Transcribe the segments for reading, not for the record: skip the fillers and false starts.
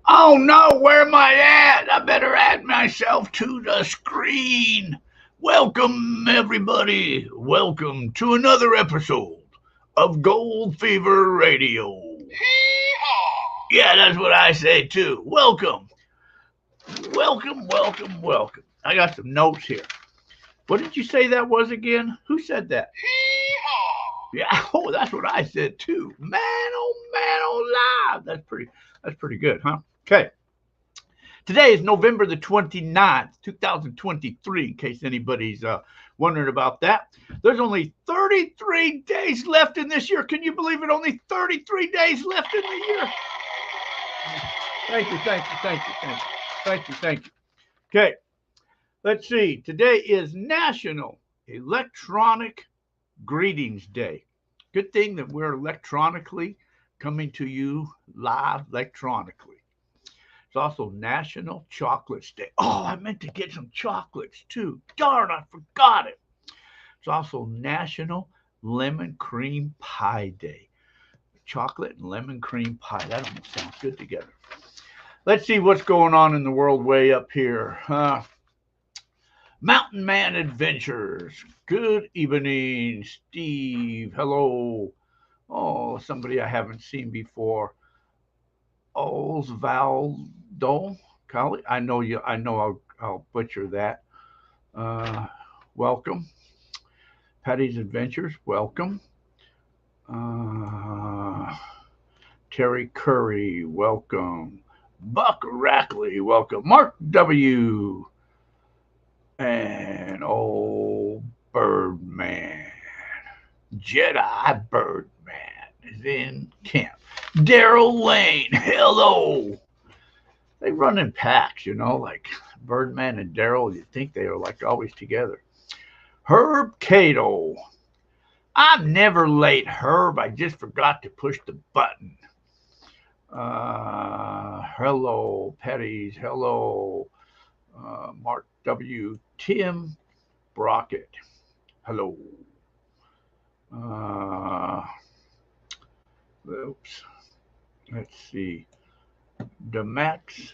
Oh no, where am I at? I better add myself to the screen. Welcome, everybody. Welcome to another episode of Gold Fever Radio. Yeah, that's what I say too. Welcome, welcome, welcome, welcome. I got some notes here. What did you say that was again? Who said that? Yeah, oh, that's what I said too. Man, oh, live. That's pretty good, huh? Okay. Today is November the 29th, 2023, in case anybody's wondering about that. There's only 33 days left in this year. Can you believe it? Only 33 days left in the year. Thank you, thank you, thank you, thank you, thank you, thank you. Okay, let's see. Today is National Electronic Greetings Day. Good thing that we're electronically coming to you live electronically. It's also National Chocolates Day. Oh, I meant to get some chocolates too. Darn, I forgot it. It's also National Lemon Cream Pie Day. Chocolate and lemon cream pie. That almost sounds good together. Let's see what's going on in the world way up here. Mountain Man Adventures. Good evening, Steve. Hello. Oh, somebody I haven't seen before. Osvaldo Collie. I know you. I know I'll butcher that. Uh, welcome, Patty's Adventures. Welcome, uh, Terry Curry. Welcome, Buck Rackley. Welcome, Mark W. And old Birdman, Jedi Birdman is in camp. Daryl Lane. Hello. They run in packs, like Birdman and Daryl. You'd think they were like always together. Herb Cato. I'm never late, Herb. I just forgot to push the button. Hello, Petties. Hello, Mark W. Tim Brockett. Hello. Oops. Let's see. Demax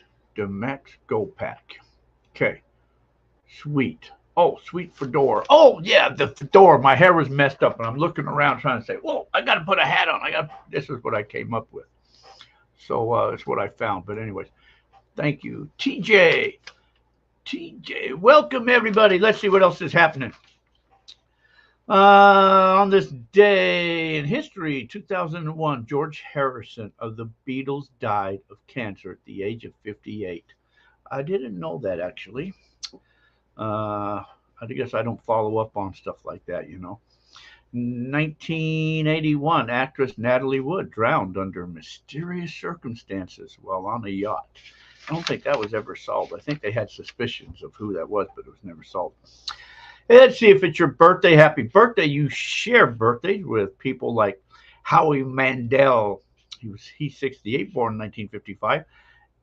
Go Pack. Okay. Sweet. Oh, sweet fedora. Oh, yeah, the fedora. My hair was messed up, and I'm looking around trying to say, "Whoa, I got to put a hat on." This is what I came up with. So it's what I found. But anyways, thank you, TJ. TJ, welcome everybody. Let's see what else is happening. On this day in history, 2001, George Harrison of the Beatles died of cancer at the age of 58. I didn't know that actually. I guess I don't follow up on stuff like that. 1981, actress Natalie Wood drowned under mysterious circumstances while on a yacht. I don't think that was ever solved. I think they had suspicions of who that was, but it was never solved. Hey, let's see if it's your birthday. Happy birthday. You share birthdays with people like Howie Mandel. He's 68, born in 1955.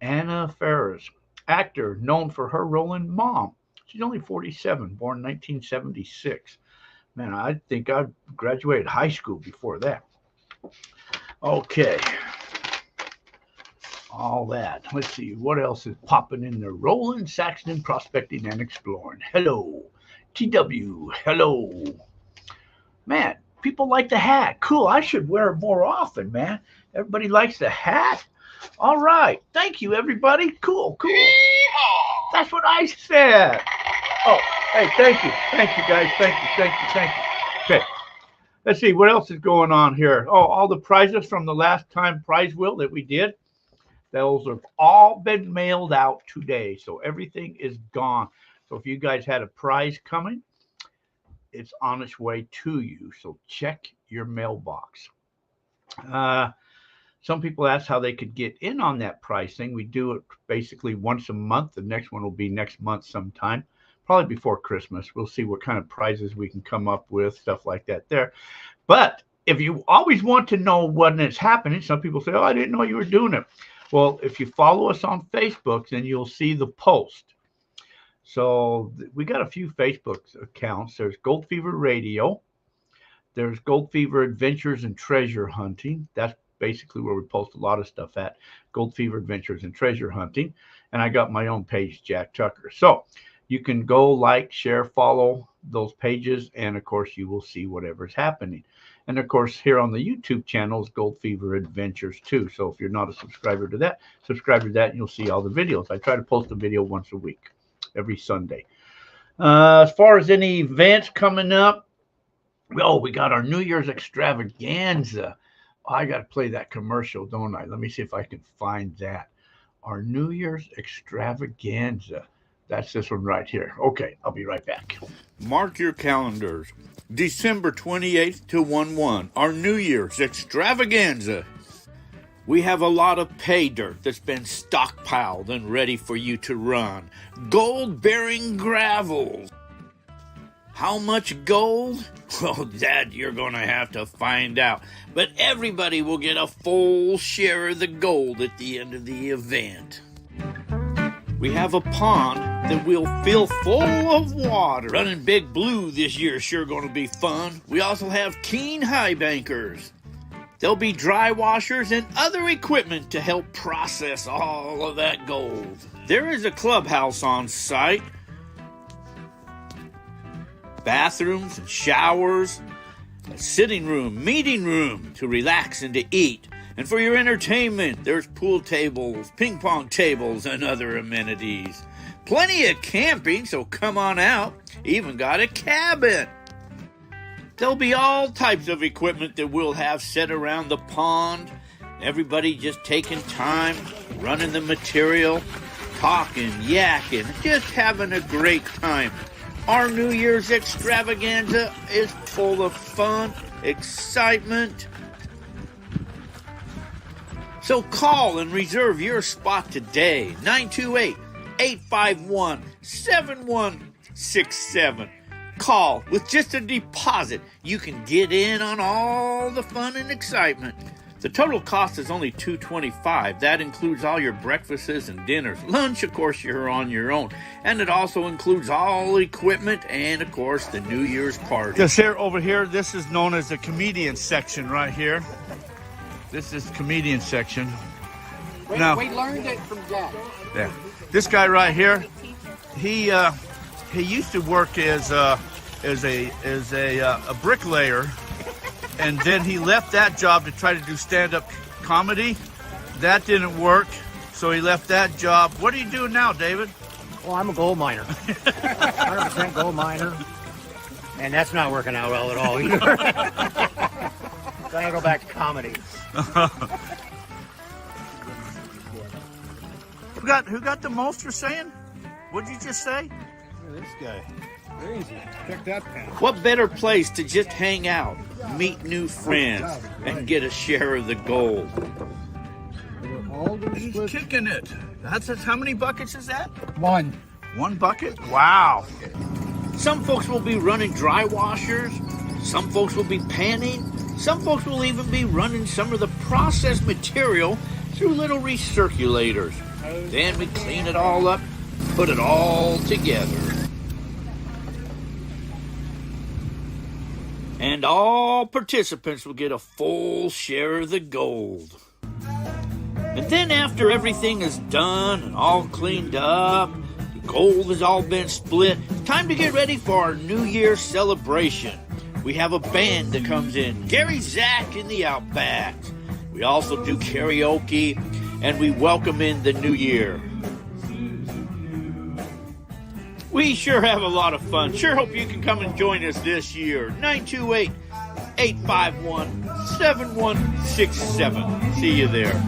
Anna Faris, actor known for her role in Mom. She's only 47, born in 1976. Man, I think I graduated high school before that. Okay. All that. Let's see what else is popping in there. Rolling, Saxon, prospecting, and exploring. Hello. TW. Hello. Man, people like the hat. Cool. I should wear it more often, man. Everybody likes the hat. All right. Thank you, everybody. Cool. That's what I said. Oh, hey, thank you. Thank you, guys. Thank you. Okay. Let's see what else is going on here. Oh, all the prizes from the last time prize wheel that we did. Those have all been mailed out today. So everything is gone. So if you guys had a prize coming, it's on its way to you. So check your mailbox. Some people ask how they could get in on that prize thing. We do it basically once a month. The next one will be next month sometime, probably before Christmas. We'll see what kind of prizes we can come up with, stuff like that there. But if you always want to know when it's happening, some people say, "Oh, I didn't know you were doing it." Well, if you follow us on Facebook, then you'll see the post. So we got a few Facebook accounts. There's Gold Fever Radio. There's Gold Fever Adventures and Treasure Hunting. That's basically where we post a lot of stuff at, Gold Fever Adventures and Treasure Hunting. And I got my own page, Jack Tucker. So you can go like, share, follow those pages, and of course you will see whatever's happening. And of course, here on the YouTube channel is Gold Fever Adventures too. So if you're not a subscriber to that, subscribe to that and you'll see all the videos. I try to post a video once a week, every Sunday. As far as any events coming up, we got our New Year's extravaganza. Oh, I got to play that commercial, don't I? Let me see if I can find that. Our New Year's extravaganza. That's this one right here. Okay, I'll be right back. Mark your calendars. December 28th to 1/1, our New Year's extravaganza. We have a lot of pay dirt that's been stockpiled and ready for you to run. Gold-bearing gravels. How much gold? Well, that you're going to have to find out. But everybody will get a full share of the gold at the end of the event. We have a pond that will fill full of water. Running Big Blue this year is sure going to be fun. We also have keen high bankers. There'll be dry washers and other equipment to help process all of that gold. There is a clubhouse on site. Bathrooms and showers, a sitting room, meeting room to relax and to eat. And for your entertainment, there's pool tables, ping pong tables, and other amenities. Plenty of camping, so come on out. Even got a cabin. There'll be all types of equipment that we'll have set around the pond. Everybody just taking time, running the material, talking, yakking, just having a great time. Our New Year's extravaganza is full of fun, excitement. So call and reserve your spot today, 928-851-7167. Call. With just a deposit, you can get in on all the fun and excitement. The total cost is only $225. That includes all your breakfasts and dinners. Lunch, of course, you're on your own. And it also includes all equipment and, of course, the New Year's party. Just here, over here, this is known as the comedian section right here. This is the comedian section. We learned it from Jack. Yeah. This guy right here, he used to work as a bricklayer. And then he left that job to try to do stand-up comedy. That didn't work, so he left that job. What are you doing now, David? Well, I'm a gold miner. 100% gold miner. And that's not working out well at all either. So I gotta go back to comedy. Who got the most for saying? What did you just say? This guy. Crazy. Check that pen. What better place to just hang out, meet new friends, and get a share of the gold? He's kicking it. That's how many buckets is that? One. One bucket? Wow. Some folks will be running dry washers. Some folks will be panning. Some folks will even be running some of the processed material through little recirculators. Then we clean it all up, put it all together. And all participants will get a full share of the gold. And then after everything is done and all cleaned up, the gold has all been split, it's time to get ready for our New Year celebration. We have a band that comes in, Gary Zach in the Outback. We also do karaoke, and we welcome in the new year. We sure have a lot of fun. Sure hope you can come and join us this year. 928-851-7167. See you there.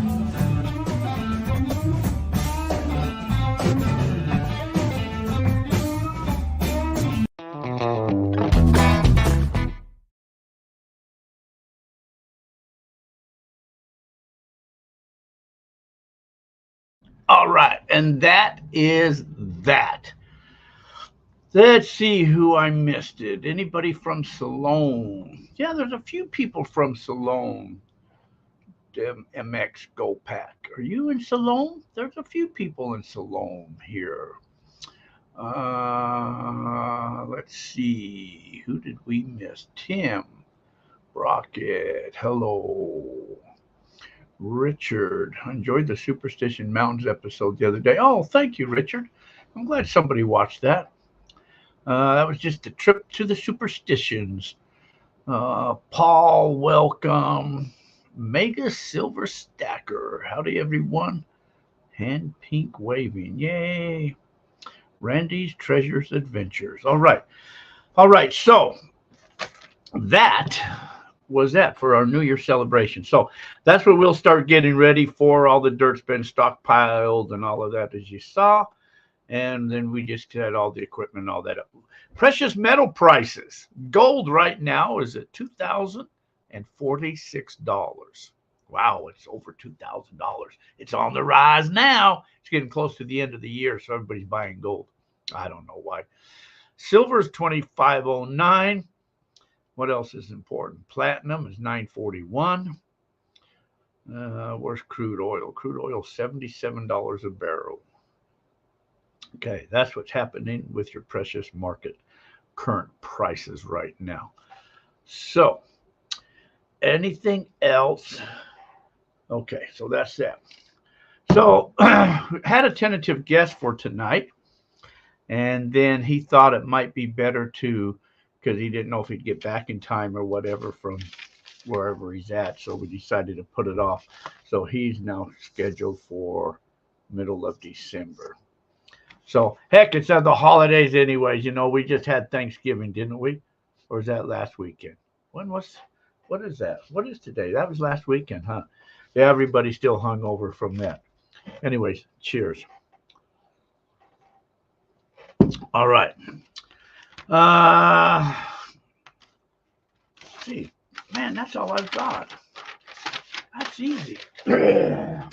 All right, and that is that. Let's see who I missed it. Anybody from Salone? Yeah, there's a few people from Salone. MX Go Pack. Are you in Salone? There's a few people in Salone here. Let's see. Who did we miss? Tim. Rocket. Hello. Richard, I enjoyed the Superstition Mountains episode the other day. Oh, thank you, Richard. I'm glad somebody watched that. That was just a trip to the Superstitions. Paul, welcome. Mega Silver Stacker. Howdy, everyone. Hand pink waving. Yay. Randy's Treasures Adventures. All right. All right. So that was that for our New Year celebration. So that's where we'll start getting ready for all the dirt's been stockpiled and all of that, as you saw. And then we just had all the equipment and all that up. Precious metal prices. Gold right now is at $2,046. Wow, it's over $2,000. It's on the rise now. It's getting close to the end of the year, so everybody's buying gold. I don't know why. Silver is 2509. What else is important? Platinum is 941. Where's crude oil? Crude oil, $77 a barrel. Okay, that's what's happening with your precious market current prices right now. So, anything else? Okay, so that's that. So, had a tentative guest for tonight, and then he thought it might be better to, because he didn't know if he'd get back in time or whatever from wherever he's at. So we decided to put it off. So he's now scheduled for middle of December. So heck, it's the holidays anyways. You know, we just had Thanksgiving, didn't we? Or is that last weekend? What is that? What is today? That was last weekend, huh? Yeah, everybody's still hung over from that. Anyways, cheers. All right. See, man, that's all I've got. That's easy. Okay.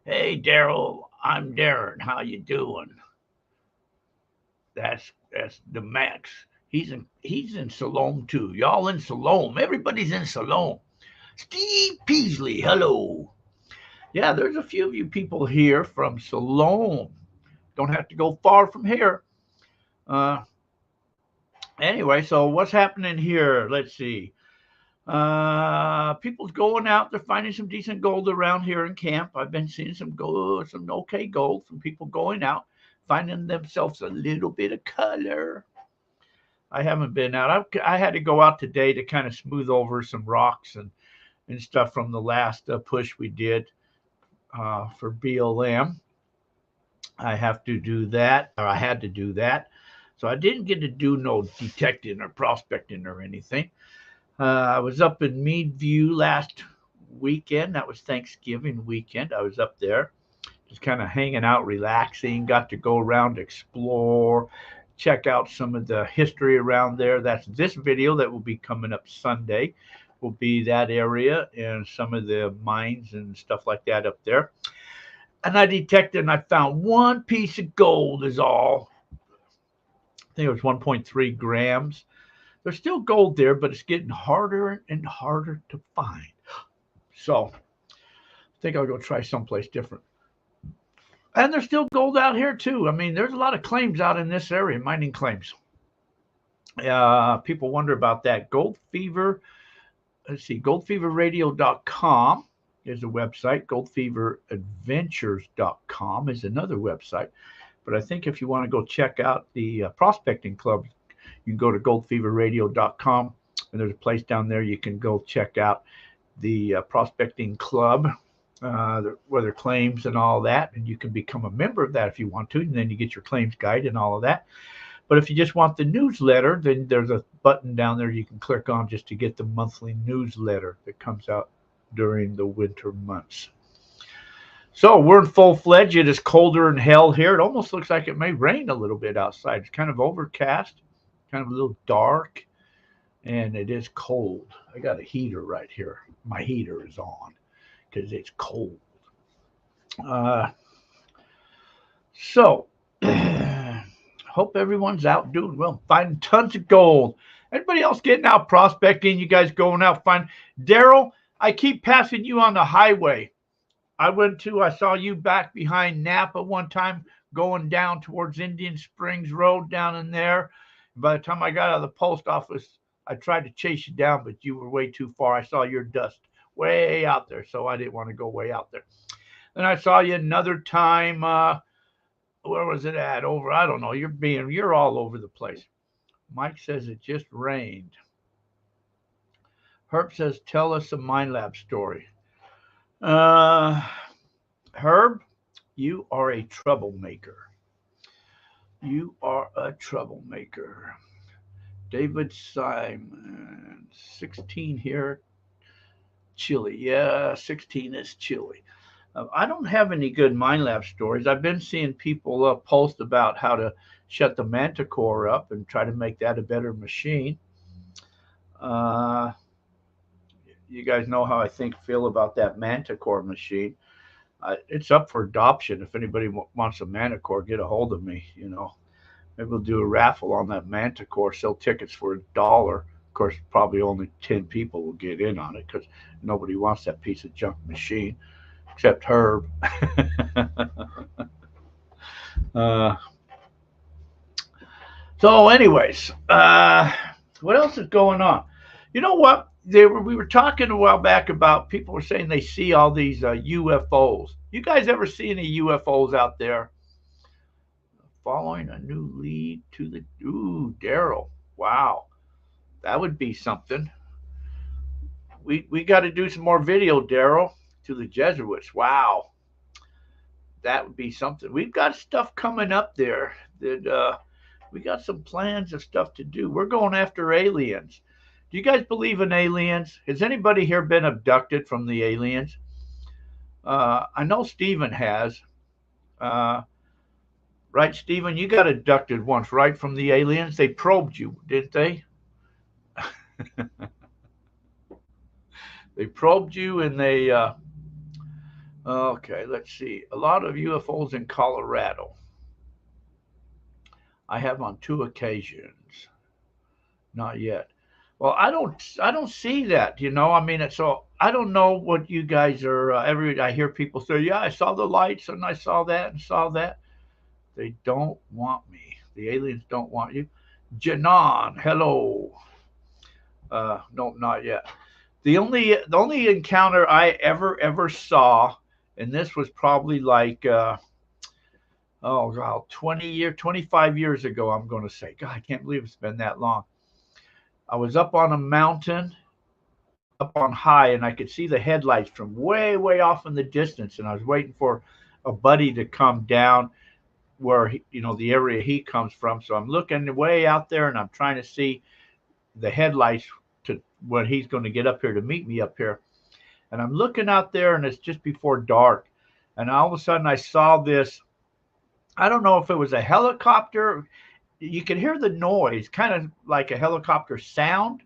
Hey, Daryl, I'm Darren. How you doing? That's the Max. He's in Salome too. Y'all in Salome. Everybody's in Salome. Steve Peasley, hello. Yeah, there's a few of you people here from Salome. Don't have to go far from here. Anyway, so what's happening here? Let's see. People's going out. They're finding some decent gold around here in camp. I've been seeing some okay gold from people going out, finding themselves a little bit of color. I haven't been out. I had to go out today to kind of smooth over some rocks and stuff from the last push we did for BLM. I have to do that, or I had to do that. So I didn't get to do no detecting or prospecting or anything. I was up in Meadview last weekend. That was Thanksgiving weekend. I was up there just kind of hanging out, relaxing, got to go around, explore, check out some of the history around there. That's this video that will be coming up Sunday, will be that area and some of the mines and stuff like that up there. And I detected and I found one piece of gold is all. I think it was 1.3 grams. There's still gold there, but it's getting harder and harder to find. So I think I'll go try someplace different. And there's still gold out here too. I mean, there's a lot of claims out in this area, mining claims. People wonder about that. Gold Fever, let's see, goldfeverradio.com is a website. Goldfeveradventures.com is another website. But I think if you want to go check out the prospecting club, you can go to goldfeverradio.com, and there's a place down there you can go check out the prospecting club, where their claims and all that, and you can become a member of that if you want to, and then you get your claims guide and all of that. But if you just want the newsletter, then there's a button down there you can click on just to get the monthly newsletter that comes out during the winter months. So we're in full-fledged. It is colder than hell here. It almost looks like it may rain a little bit outside. It's kind of overcast, kind of a little dark, and it is cold. I got a heater right here. My heater is on because it's cold. So hope everyone's out doing well, finding tons of gold. Everybody else getting out prospecting, you guys going out finding. Daryl, I keep passing you on the highway. I saw you back behind Napa one time going down towards Indian Springs Road down in there. By the time I got out of the post office, I tried to chase you down, but you were way too far. I saw your dust way out there, so I didn't want to go way out there. Then I saw you another time. Where was it at? Over, I don't know. You're all over the place. Mike says it just rained. Herb says, tell us a Mind Lab story. Uh, Herb, you are a troublemaker. You are a troublemaker. David Simon, 16 here. Chilly. Yeah, 16 is chilly. I don't have any good Mind Lab stories. I've been seeing people post about how to shut the Manticore up and try to make that a better machine. Uh, you guys know how I feel about that Manticore machine. It's up for adoption. If anybody wants a Manticore, get a hold of me. Maybe we'll do a raffle on that Manticore. Sell tickets for $1. Of course, probably only 10 people will get in on it because nobody wants that piece of junk machine except Herb. uh, so, anyways, what else is going on? You know what? We were talking a while back about people were saying they see all these UFOs. You guys ever see any UFOs out there? Following a new lead to the Daryl. Wow, that would be something. We got to do some more video, Daryl, to the Jesuits. Wow, that would be something. We've got stuff coming up there that we got some plans of stuff to do. We're going after aliens. Do you guys believe in aliens? Has anybody here been abducted from the aliens? I know Stephen has. Right, Stephen? You got abducted once, right, from the aliens? They probed you, didn't they? They probed you and they, okay, let's see. A lot of UFOs in Colorado. I have on 2 occasions. Not yet. Well, I don't see that, I mean, so I don't know what you guys are, I hear people say, yeah, I saw the lights and I saw that and saw that. They don't want me. The aliens don't want you. Janan, hello. No, not yet. The only encounter I ever saw, and this was probably like 25 years ago, I'm going to say. God, I can't believe it's been that long. I was up on a mountain, up on high, and I could see the headlights from way, way off in the distance, and I was waiting for a buddy to come down where the area he comes from. So I'm looking way out there, and I'm trying to see the headlights to when he's going to get up here to meet me up here. And I'm looking out there, and it's just before dark. And all of a sudden, I saw this. I don't know if it was a helicopter. You could hear the noise, kind of like a helicopter sound,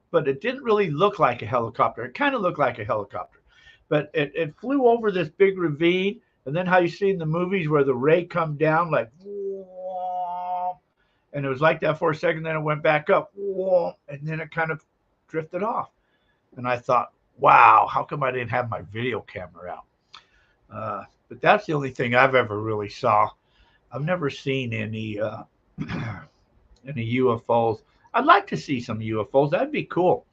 but it didn't really look like a helicopter. It kind of looked like a helicopter, but it flew over this big ravine. And then how you see in the movies where the ray come down like, and it was like that for a second, then it went back up, and then it kind of drifted off. And I thought, wow, how come I didn't have my video camera out? But that's the only thing I've ever really saw. I've never seen any any UFOs. I'd like to see some UFOs. That'd be cool.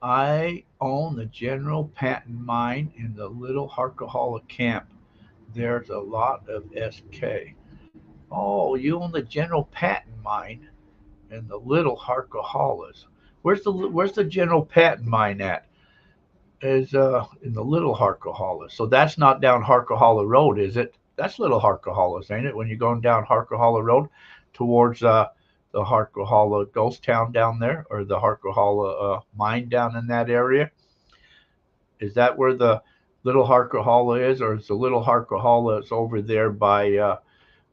I own the General Patton mine in the Little Harquahala camp. There's a lot of SK. Oh, you own the General Patton mine in the Little Harquahalas. Where's the General Patton mine at? Is in the Little Harquahala. So that's not down Harquahala Road, is it? That's Little Harquahalas, ain't it? When you're going down Harquahala Road towards the Harquahala ghost town down there, or the Harquahala mine down in that area. Is that where the Little Harquahala is, or is the Little Harquahala is over there by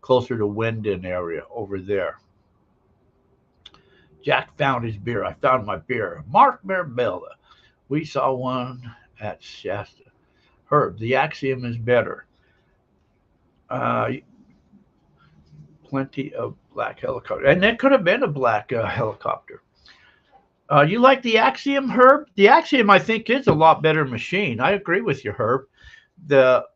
closer to Wyndon area over there? Jack found his beer. I found my beer. Mark Marabella. We saw one at Shasta. Herb, the Axiom is better. Plenty of black helicopter. And that could have been a black helicopter. You like the Axiom, Herb? The Axiom, I think, is a lot better machine. I agree with you, Herb. The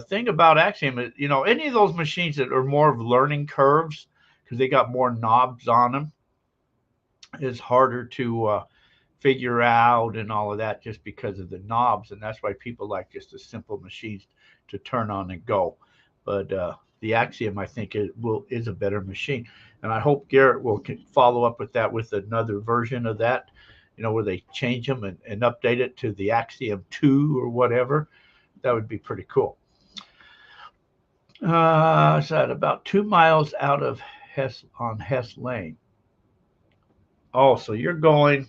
thing about Axiom is, any of those machines that are more of learning curves, because they got more knobs on them, is harder to figure out and all of that just because of the knobs, and that's why people like just the simple machines to turn on and go. But the Axiom, I think, is a better machine, and I hope Garrett will follow up with that with another version of that, where they change them and update it to the Axiom 2 or whatever. That would be pretty cool. It's at about 2 miles out of Hess on Hess Lane. Oh, so you're going,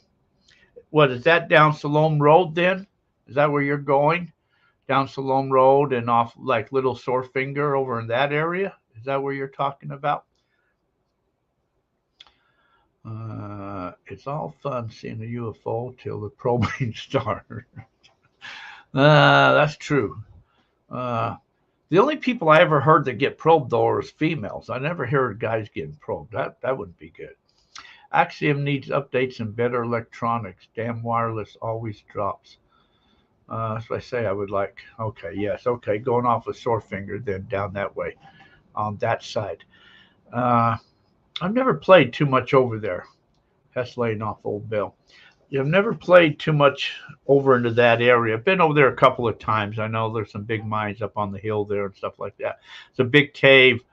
what is that, down Salome Road then? Is that where you're going? Down Salome Road and off like Little Sore Finger over in that area? Is that where you're talking about? It's all fun seeing a UFO till the probing starts. That's true. The only people I ever heard that get probed though is females. I never heard guys getting probed. That wouldn't be good. Axiom needs updates and better electronics. Damn wireless always drops. So I say I would like. Okay, yes, okay. Going off of Sore Finger, then down that way, on that side. I've never played too much over there. Hess Lane off Old Bill. I've never played too much over into that area. I've been over there a couple of times. I know there's some big mines up on the hill there and stuff like that. It's a big cave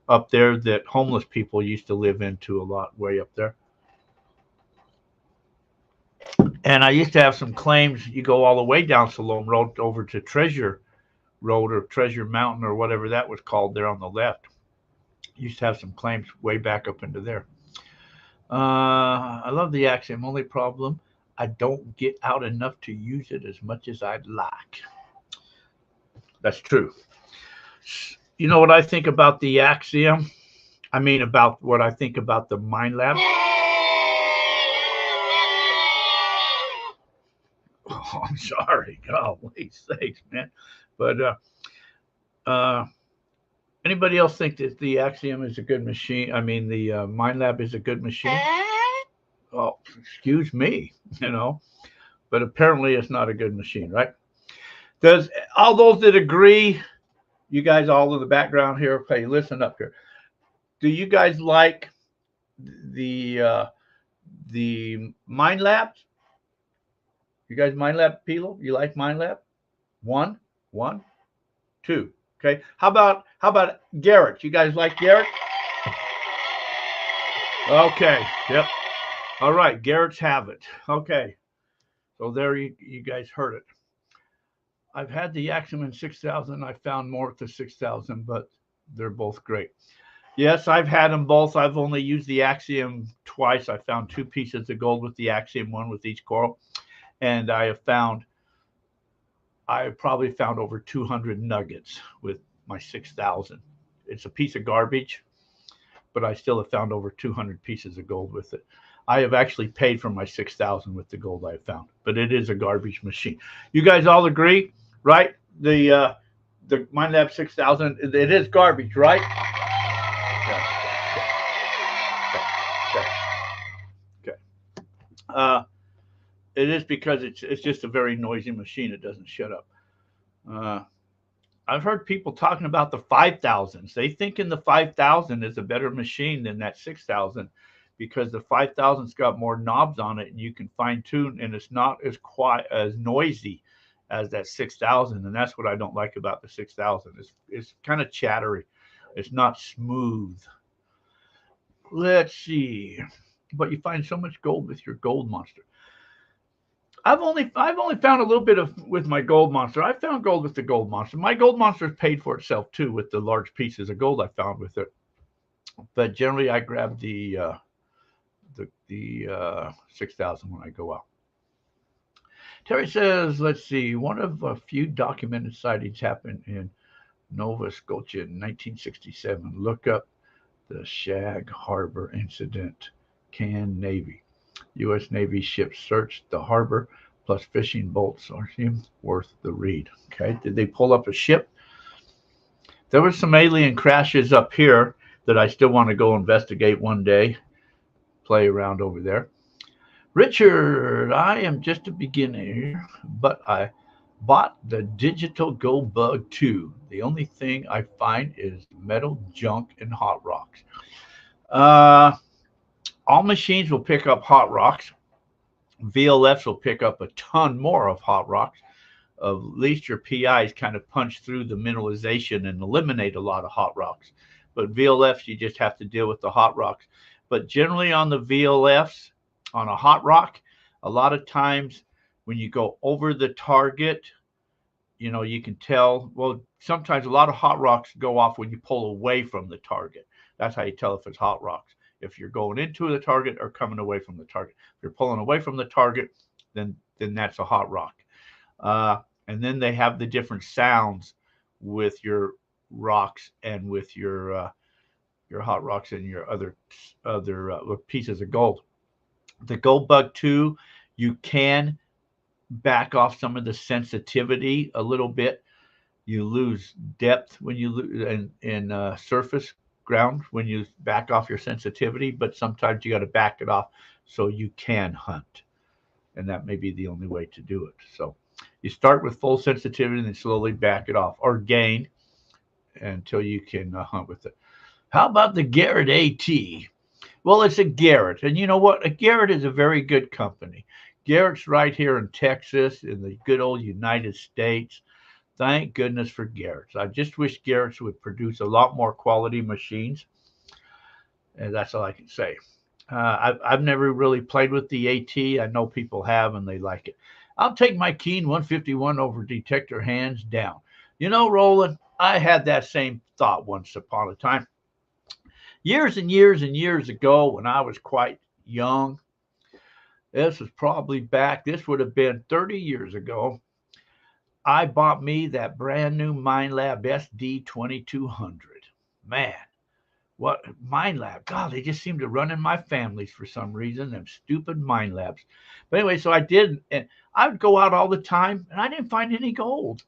up there that homeless people used to live into a lot, way up there. And I used to have some claims. You go all the way down Salome Road over to Treasure Road or Treasure Mountain or whatever that was called there on the left. Used to have some claims way back up into there. I love the Axiom. Only problem, I don't get out enough to use it as much as I'd like. That's true. You know what I think about the Axiom? I mean, about what I think about the Mind Lab. Oh, I'm sorry. Golly sakes, man. But anybody else think that the Axiom is a good machine? I mean, the Mind Lab is a good machine? Oh, excuse me, But apparently it's not a good machine, right? Does all those that agree, you guys all in the background here, hey, listen up here. Do you guys like the Mind Labs? You guys Mind Lab people? You like Mind Lab? One, two. Okay. How about Garrett? You guys like Garrett? Okay. Yep. All right. Garrett's have it. Okay. So there you guys heard it. I've had the Axiom 6000. I found more at the 6000, but they're both great. Yes, I've had them both. I've only used the Axiom twice. I found 2 pieces of gold with the Axiom, 1 with each coral. And I probably found over 200 nuggets with my 6000. It's a piece of garbage, but I still have found over 200 pieces of gold with it. I have actually paid for my 6000 with the gold I have found, but it is a garbage machine. You guys all agree, right? The Mind Lab 6000, it is garbage, right? Okay. It is because it's just a very noisy machine. It doesn't shut up. I've heard people talking about the 5000s. They think in the 5000 is a better machine than that 6000 because the 5000's got more knobs on it and you can fine tune and it's not as quiet, as noisy as that 6000. And that's what I don't like about the 6000. It's kind of chattery. It's not smooth. Let's see. But you find so much gold with your gold monster. I've only found a little bit of with my gold monster. I found gold with the gold monster. My gold monster has paid for itself too with the large pieces of gold I found with it. But generally, I grab the 6000 when I go out. Terry says, let's see. One of a few documented sightings happened in Nova Scotia in 1967. Look up the Shag Harbor incident. Can Navy. U.S. Navy ships searched the harbor, plus fishing boats are worth the read. Okay, did they pull up a ship? There were some alien crashes up here that I still want to go investigate one day, play around over there. Richard, I am just a beginner, but I bought the Digital Gold Bug 2. The only thing I find is metal junk and hot rocks. All machines will pick up hot rocks. VLFs will pick up a ton more of hot rocks. At least your PIs kind of punch through the mineralization and eliminate a lot of hot rocks. But VLFs, you just have to deal with the hot rocks. But generally on the VLFs, on a hot rock, a lot of times when you go over the target, you can tell. Well, sometimes a lot of hot rocks go off when you pull away from the target. That's how you tell if it's hot rocks. If you're going into the target or coming away from the target. If you're pulling away from the target, then that's a hot rock. And then they have the different sounds with your rocks and with your hot rocks and your other pieces of gold. The gold bug 2, you can back off some of the sensitivity a little bit. You lose depth when you lose in surface ground when you back off your sensitivity, but sometimes you got to back it off so you can hunt, and that may be the only way to do it. So you start with full sensitivity and then slowly back it off or gain until you can hunt with it. How about the Garrett AT? Well, it's a Garrett, and you know what? A Garrett is a very good company. Garrett's right here in Texas, in the good old United States. Thank goodness for Garrett's. I just wish Garrett's would produce a lot more quality machines, and that's all I can say. I've never really played with the AT. I know people have, and they like it. I'll take my Keen 151 over detector hands down. Roland, I had that same thought once upon a time. Years and years and years ago when I was quite young, this was probably this would have been 30 years ago, I bought me that brand new Minelab SD 2200. Man, what Minelab? God, they just seem to run in my families for some reason, them stupid Minelabs. But anyway, so I did, and I would go out all the time, and I didn't find any gold.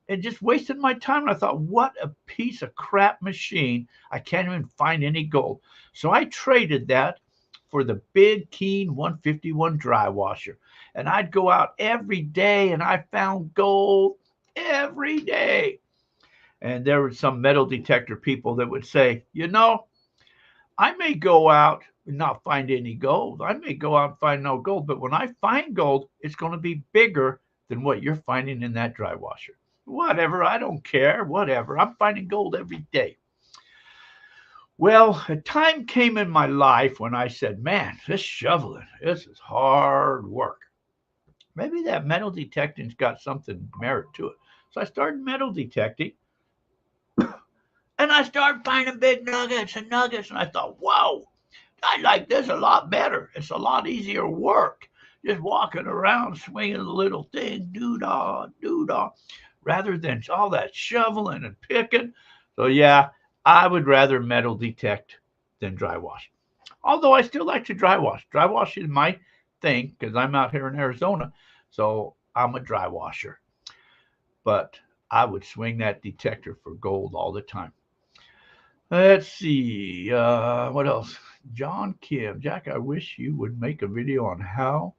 And just wasted my time. And I thought, what a piece of crap machine. I can't even find any gold. So I traded that for the big Keen 151 dry washer. And I'd go out every day and I found gold every day. And there were some metal detector people that would say, I may go out and not find any gold. I may go out and find no gold. But when I find gold, it's going to be bigger than what you're finding in that dry washer. Whatever, I don't care, whatever. I'm finding gold every day. Well, a time came in my life when I said, man, this shoveling, this is hard work. Maybe that metal detecting's got something merit to it. So I started metal detecting, and I started finding big nuggets, and I thought, whoa, I like this a lot better. It's a lot easier work. Just walking around, swinging the little thing, doo-dah, doo-dah, rather than all that shoveling and picking. So yeah, I would rather metal detect than dry wash. Although I still like to dry wash. Dry wash is my thing because I'm out here in Arizona, so I'm a dry washer. But I would swing that detector for gold all the time. Let's see, what else? John Kim, Jack, I wish you would make a video on how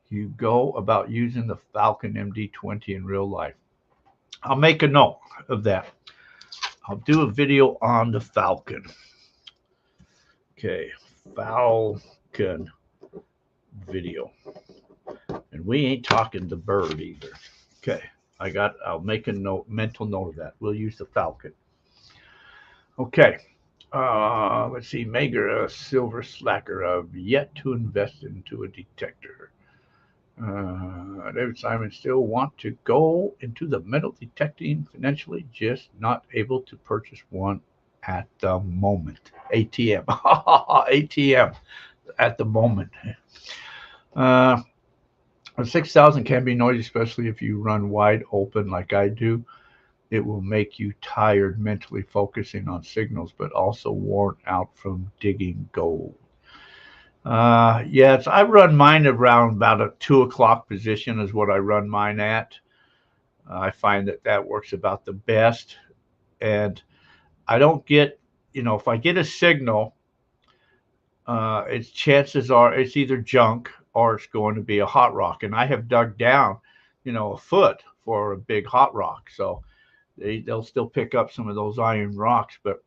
you go about using the Falcon MD20 in real life. I'll make a note of that. I'll do a video on the Falcon. Okay, Falcon video. And we ain't talking the bird either. Okay, I'll make a mental note of that. We'll use the Falcon. Okay, let's see, Mager, a silver slacker. I've yet to invest into a detector. David Simon still want to go into the metal detecting financially, just not able to purchase one at the moment. ATM. ATM at the moment. 6,000 can be noisy, especially if you run wide open like I do. It will make you tired mentally focusing on signals, but also worn out from digging gold. Yes, I run mine around about a 2 o'clock position is what I run mine at. I find that works about the best. And I don't get, if I get a signal, chances are it's either junk or it's going to be a hot rock. And I have dug down, a foot for a big hot rock. So they'll still pick up some of those iron rocks. But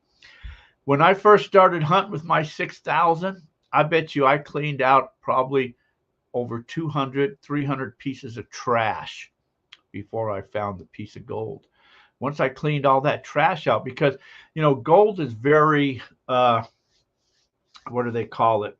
when I first started hunting with my 6,000, I bet you I cleaned out probably over 200, 300 pieces of trash before I found the piece of gold. Once I cleaned all that trash out, because gold is very what do they call it?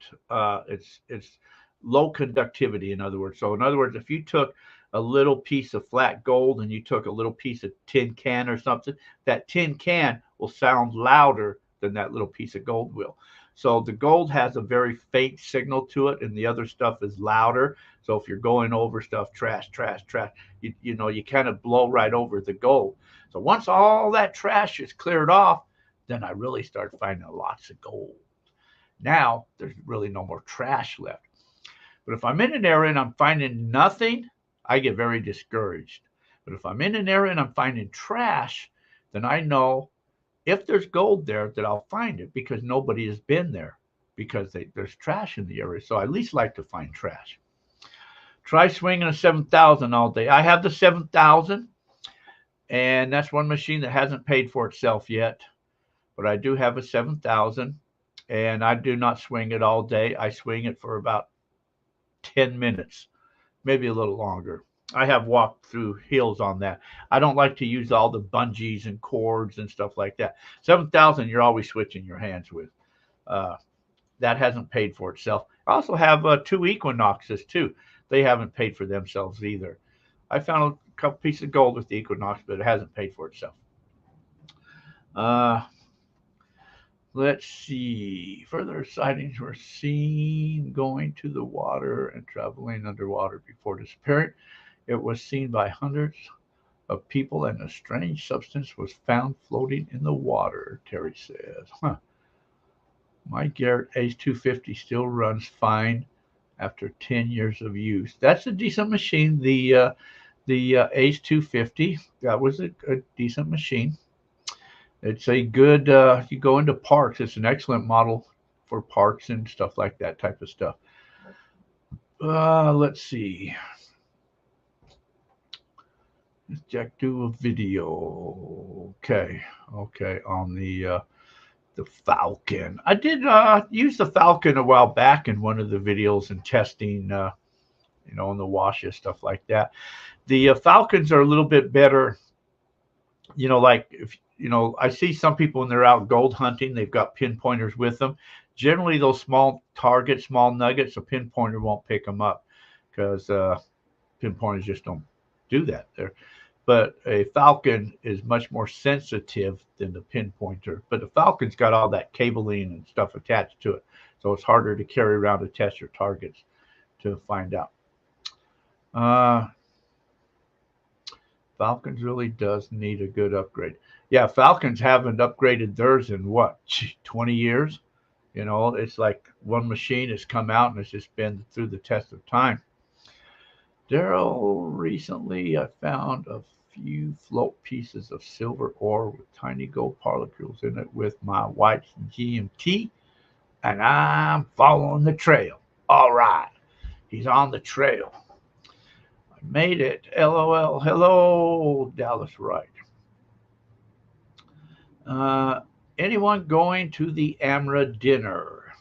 It's low conductivity, in other words. So in other words, if you took a little piece of flat gold and you took a little piece of tin can or something, that tin can will sound louder than that little piece of gold will. So the gold has a very faint signal to it, and the other stuff is louder. So if you're going over stuff, trash, trash, trash, you kind of blow right over the gold. So once all that trash is cleared off, then I really start finding lots of gold. Now there's really no more trash left. But if I'm in an area and I'm finding nothing, I get very discouraged. But if I'm in an area and I'm finding trash, then I know if there's gold there that I'll find it because nobody has been there because there's trash in the area. So I at least like to find trash. Try swinging a 7,000 all day. I have the 7,000, and that's one machine that hasn't paid for itself yet. But I do have a 7,000, and I do not swing it all day. I swing it for about 10 minutes, maybe a little longer. I have walked through hills on that. I don't like to use all the bungees and cords and stuff like that. 7,000, you're always switching your hands with. Uh, that hasn't paid for itself. I also have two Equinoxes too. They haven't paid for themselves either. I found a couple pieces of gold with the Equinox, but it hasn't paid for itself. Uh, Let's see. Further sightings were seen going to the water and traveling underwater before disappearing. It was seen by hundreds of people, and a strange substance was found floating in the water, Terry says. Huh. My Garrett Ace 250 still runs fine after 10 years of use. That's a decent machine. The Ace 250, that was a decent machine. It's a good, you go into parks, it's an excellent model for parks and stuff like that type of stuff. Let's see. Let's Jack do a video. Okay, on the Falcon. I did use the Falcon a while back in one of the videos and testing, in the washes, stuff like that. The Falcons are a little bit better, like if I see some people when they're out gold hunting, they've got pinpointers with them. Generally, those small targets, small nuggets, a pinpointer won't pick them up because pinpointers just don't do that there. But a Falcon is much more sensitive than the pinpointer. But the Falcon's got all that cabling and stuff attached to it, so it's harder to carry around to test your targets to find out. Falcons really does need a good upgrade. Yeah, Falcons haven't upgraded theirs in what, 20 years? It's like one machine has come out and it's just been through the test of time. Daryl, recently I found a few float pieces of silver ore with tiny gold particles in it with my white GMT, and I'm following the trail. All right, he's on the trail. I made it. LOL. Hello, Dallas Wright. Anyone going to the AMRA dinner?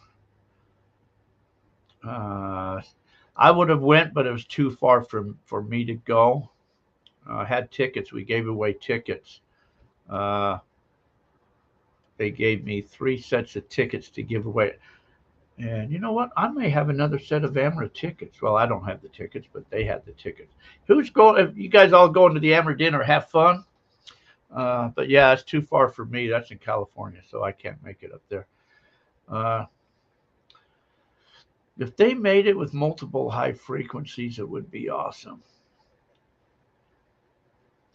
I would have went, but it was too far for me to go. I had tickets. We gave away tickets. They gave me 3 sets of tickets to give away. And you know what? I may have another set of AMRA tickets. Well, I don't have the tickets, but they had the tickets. Who's going? If you guys all going to the AMRA dinner, have fun. But yeah, it's too far for me. That's in California, so I can't make it up there. If they made it with multiple high frequencies, it would be awesome.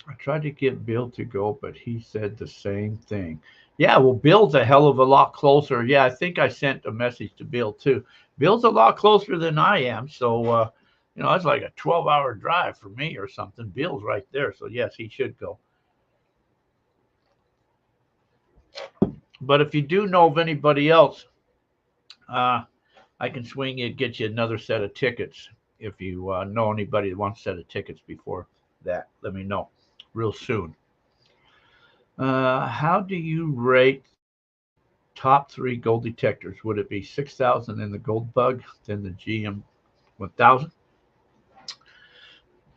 I tried to get Bill to go, but he said the same thing. Yeah, well, Bill's a hell of a lot closer. Yeah, I think I sent a message to Bill too. Bill's a lot closer than I am, so it's like a 12-hour drive for me or something. Bill's right there, so yes, he should go. But if you do know of anybody else, I can swing you, get you another set of tickets. If you know anybody that wants a set of tickets before that, let me know real soon. How do you rate Top three gold detectors. Would it be 6,000 in the gold bug, then the GM 1000?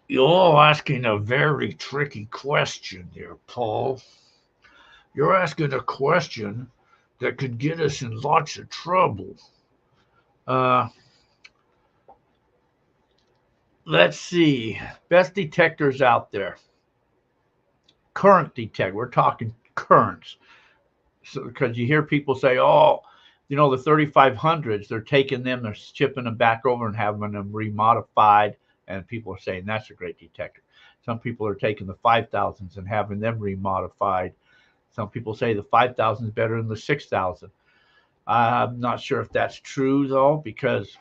You're asking a very tricky question there, Paul. You're asking a question that could get us in lots of trouble. Uh, let's see. Best detectors out there. Current detector. We're talking currents. So, because you hear people say, oh, the 3500s, they're taking them, they're shipping them back over and having them remodified. And people are saying that's a great detector. Some people are taking the 5000s and having them remodified. Some people say the 5000 is better than the 6000. I'm not sure if that's true, though, because,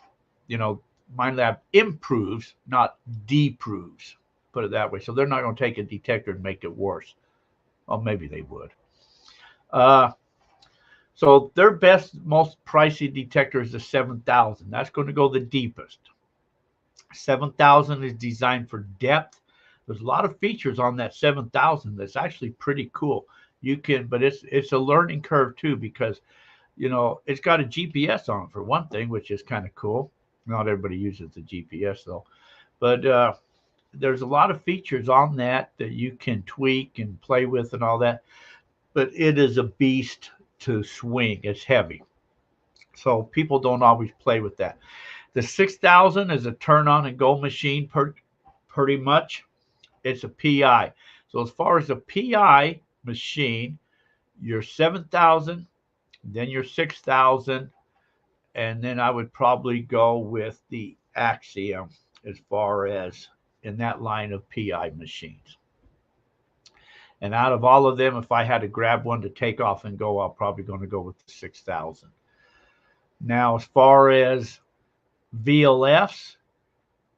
MindLab improves, not deproves, put it that way. So they're not going to take a detector and make it worse. Well, maybe they would. Uh, So their best, most pricey detector is the 7000. That's going to go the deepest. 7000 is designed for depth. There's a lot of features on that 7000 that's actually pretty cool. But it's a learning curve too, because it's got a GPS on it for one thing, which is kind of cool. Not everybody uses the GPS though, but there's a lot of features on that you can tweak and play with and all that. But it is a beast to swing. It's heavy. So people don't always play with that. The 6000 is a turn on and go machine pretty much. It's a PI. So as far as a PI machine, your 7000, then your 6000, and then I would probably go with the Axiom as far as in that line of PI machines. And out of all of them, if I had to grab one to take off and go, I'm probably going to go with the 6000. Now, as far as VLFs,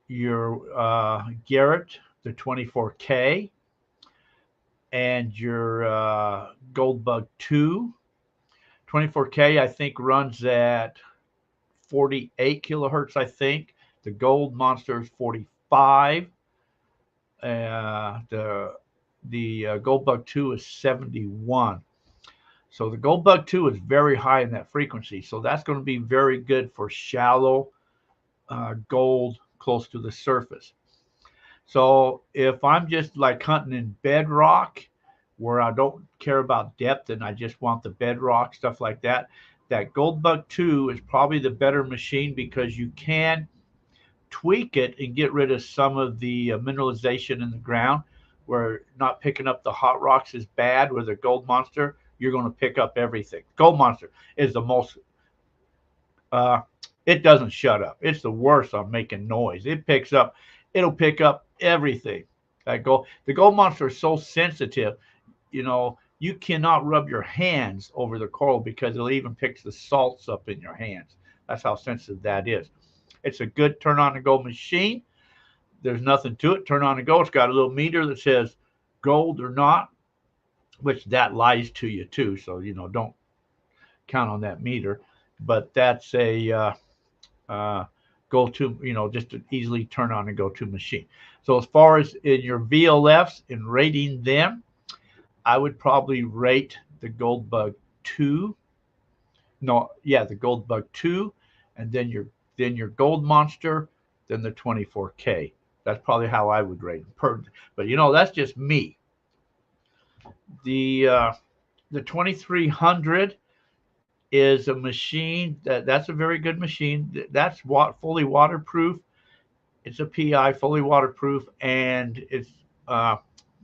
your Garrett, the 24K, and your Goldbug 2. 24K, I think, runs at 48 kilohertz, I think. The Gold Monster is 45. The Goldbug 2 is 71. So the Goldbug 2 is very high in that frequency. So that's going to be very good for shallow gold close to the surface. So if I'm just like hunting in bedrock where I don't care about depth and I just want the bedrock, stuff like that, that Goldbug 2 is probably the better machine because you can tweak it and get rid of some of the mineralization in the ground where not picking up the hot rocks is bad. With a Gold Monster, you're going to pick up everything. Gold Monster is the most it doesn't shut up. It's the worst on making noise. It'll pick up everything. The Gold Monster is so sensitive, you cannot rub your hands over the coral because it'll even pick the salts up in your hands. That's how sensitive that is. It's a good turn on and go machine. There's nothing to it. Turn on and go. It's got a little meter that says gold or not, which that lies to you too. So, don't count on that meter. But that's a go-to, just an easily turn on and go-to machine. So as far as in your VLFs, in rating them, I would probably rate the Goldbug 2. No, yeah, the Goldbug 2, and then your Gold Monster, then the 24K. That's probably how I would rate them. But that's just me. The 2300 is a machine that's a very good machine. That's fully waterproof. It's a PI, fully waterproof, and it's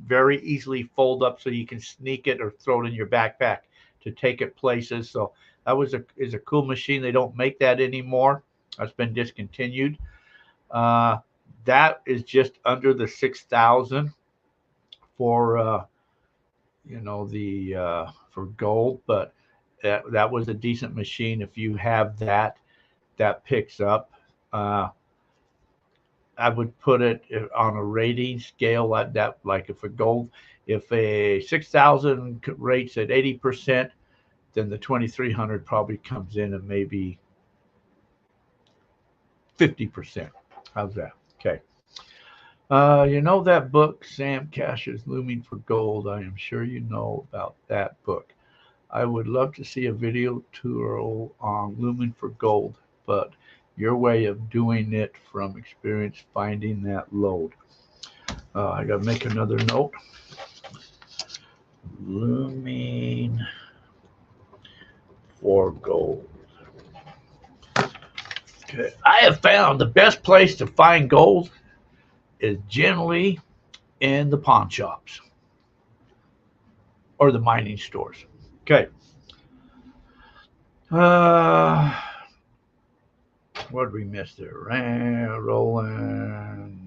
very easily fold up so you can sneak it or throw it in your backpack to take it places. So that is a cool machine. They don't make that anymore. That's been discontinued. That is just under the 6,000 for for gold, but that was a decent machine. If you have that picks up. I would put it on a rating scale like that. Like if a 6,000 rates at 80%, then the 2300 probably comes in at maybe 50%. How's that? Okay. That book, Sam Cash's Looming for Gold. I am sure you know about that book. I would love to see a video tutorial on looming for gold, but your way of doing it from experience finding that load. I got to make another note. Looming for gold. Okay. I have found the best place to find gold is generally in the pawn shops or the mining stores. Okay. What did we miss there? Roland.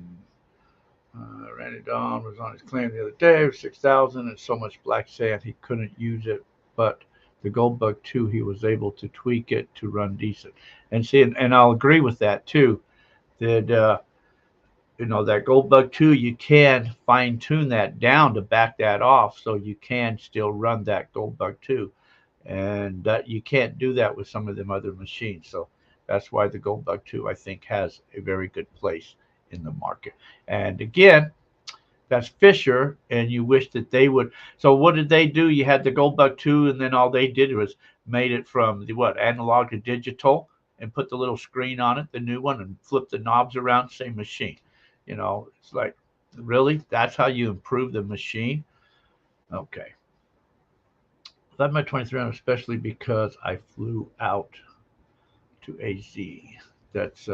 Randy Don was on his claim the other day. It was 6,000 and so much black sand he couldn't use it. But the Gold Bug 2, he was able to tweak it to run decent. And see, and I'll agree with that too. That that Gold Bug 2, you can fine tune that down to back that off, so you can still run that Gold Bug 2, and that you can't do that with some of them other machines. So that's why the Gold Bug 2, I think, has a very good place in the market. And again, that's Fisher, and you wish that they would. So what did they do? You had the Gold Bug 2, and then all they did was made it from the analog to digital, and put the little screen on it, the new one, and flip the knobs around, same machine. It's like, really? That's how you improve the machine? Okay. I love my 2300, especially because I flew out to AZ. That's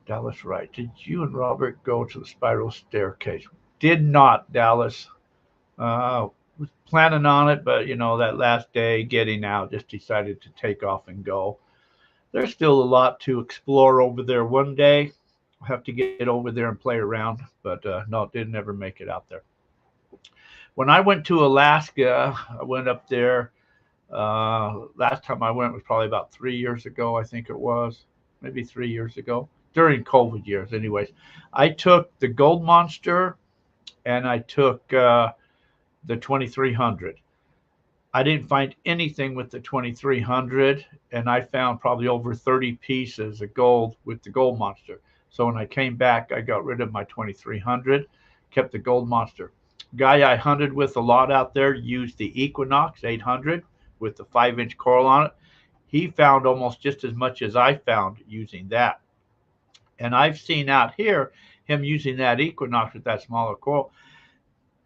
Dallas, right. Did you and Robert go to the spiral staircase? Did not, Dallas. Was planning on it, but that last day getting out, just decided to take off and go. There's still a lot to explore over there. One day I'll have to get over there and play around, but no, didn't ever make it out there. When I went to Alaska, I went up there. Last time I went was probably about 3 years ago, I think it was. Maybe 3 years ago. During COVID years, anyways. I took the Gold Monster and I took the 2300. I didn't find anything with the 2300, and I found probably over 30 pieces of gold with the Gold Monster. So when I came back, I got rid of my 2300, kept the Gold Monster. Guy I hunted with a lot out there used the Equinox 800 with the 5-inch coral on it. He found almost just as much as I found using that. And I've seen out here him using that Equinox with that smaller coral.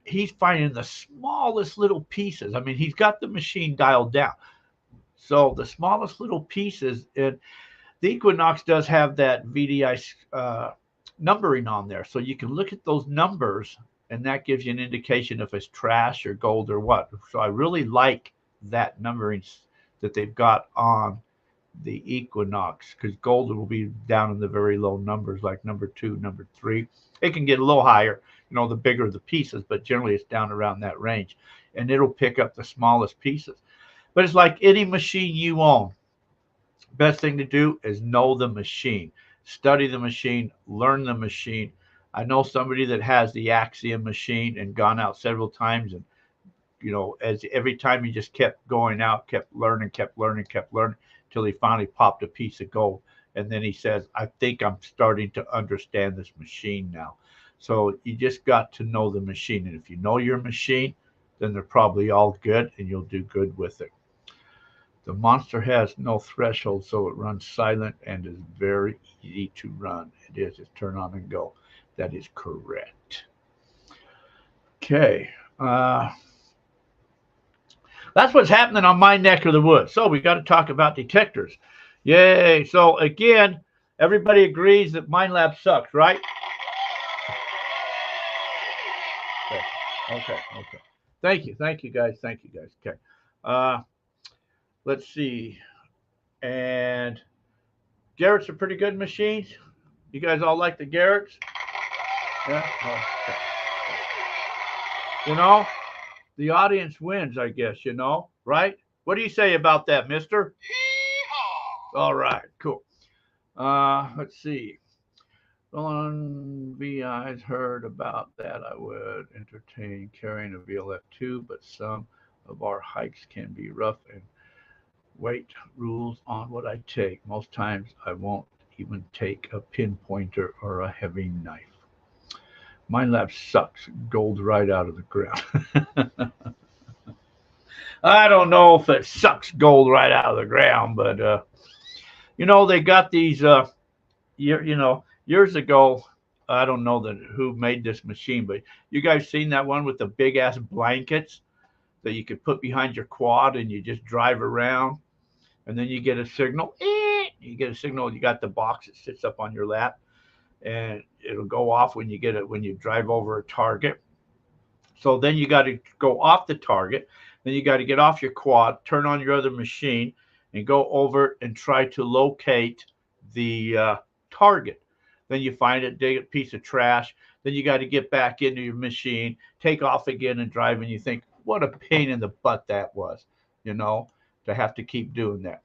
He's finding the smallest little pieces. I mean, he's got the machine dialed down. So the smallest little pieces, and the Equinox does have that VDI numbering on there. So you can look at those numbers, and that gives you an indication if it's trash or gold or what. So I really like that numbering that they've got on the Equinox, because gold will be down in the very low numbers, like number 2, number 3. It can get a little higher, the bigger the pieces, but generally it's down around that range, and it'll pick up the smallest pieces. But it's like any machine you own. Best thing to do is know the machine, study the machine, learn the machine. I know somebody that has the Axiom machine and gone out several times, and as every time he just kept going out, kept learning till he finally popped a piece of gold. And then he says, I think I'm starting to understand this machine now. So you just got to know the machine. And if you know your machine, then they're probably all good and you'll do good with it. The Monster has no threshold, so it runs silent and is very easy to run. It is. It's turn on and go. That is correct. Okay. That's what's happening on my neck of the woods. So we got to talk about detectors. Yay. So again, everybody agrees that Minelab sucks, right? Okay. Thank you, guys. Okay. Let's see. And Garrett's are pretty good machines. You guys all like the Garrett's? Yeah? Oh, okay. The audience wins, I guess, right? What do you say about that, mister? Yeehaw! All right, cool. Let's see. On VI's heard about that. I would entertain carrying a VLF2, but some of our hikes can be rough and weight rules on what I take. Most times I won't even take a pinpointer or a heavy knife. Minelab sucks. Gold right out of the ground. I don't know if it sucks gold right out of the ground, but they got these. Years ago, I don't know who made this machine, but you guys seen that one with the big ass blankets that you could put behind your quad and you just drive around, and then you get a signal. You get a signal. You got the box that sits up on your lap, and it'll go off when you drive over a target. So then you got to go off the target. Then you got to get off your quad, turn on your other machine, and go over and try to locate the target. Then you find it, dig a piece of trash. Then you got to get back into your machine, take off again and drive. And you think, what a pain in the butt that was, to have to keep doing that.